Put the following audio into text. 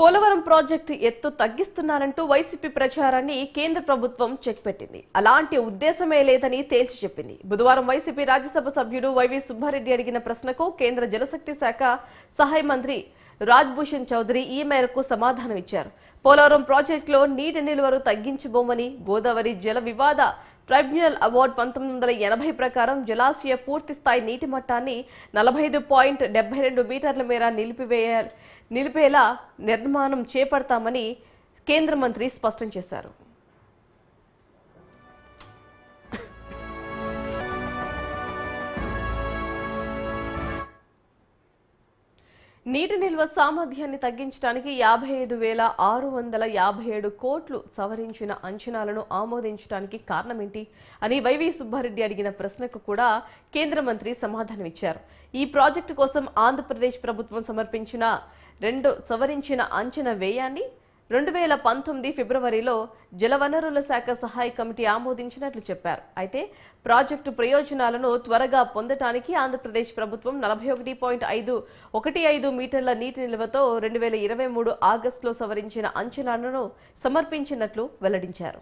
Polavaram project ఎత్తు తగ్గిస్తున్నారంటూ YCP ప్రచారాన్ని కేంద్ర ప్రభుత్వం చెక్పెట్టింది. అలాంటి ఉద్దేశమే లేదని తేల్చి చెప్పింది. బుధవారం వైసీపీ రాజ్యసభ సభ్యుడు వైవి సుబ్బారెడ్డి అడిగిన ప్రశ్నకు కేంద్ర జలశక్తి శాఖ సహాయ మంత్రి రాజ్భూషణ్ చౌదరి ఈ మేరకు సమాధానం ఇచ్చారు. పోలవరం ప్రాజెక్టులో నీటి నిల్వలు తగ్గించబోమని గోదావరి జల వివాద ట్రైబ్యునల్ అవార్డు 1980 ప్రకారం జలాశయ పూర్తి స్థాయి నీటి మట్టాన్ని 45.72 మీటర్ల మేర నిలిపేలా నిర్మాణం చేపడతామని కేంద్ర మంత్రి స్పష్టం చేశారు. నీటి నిల్వ సామర్థ్యాన్ని తగ్గించడానికి 55,657 కోట్లు సవరించిన అంచనాలను ఆమోదించడానికి కారణమేంటి అని వైవి సుబ్బారెడ్డి అడిగిన ప్రశ్నకు కూడా కేంద్ర మంత్రి సమాధానం ఇచ్చారు. ఈ ప్రాజెక్టు కోసం ఆంధ్రప్రదేశ్ ప్రభుత్వం సమర్పించిన సవరించిన అంచనా వ్యయాన్ని 2019 ఫిబ్రవరిలో జలవనరుల శాఖ సహాయ కమిటీ ఆమోదించినట్లు చెప్పారు. అయితే ప్రాజెక్టు ప్రయోజనాలను త్వరగా పొందటానికి ఆంధ్రప్రదేశ్ ప్రభుత్వం 41.515 మీటర్ల నీటి నిల్వతో 2023 ఆగస్టులో సవరించిన అంచనాలను సమర్పించినట్లు వెల్లడించారు.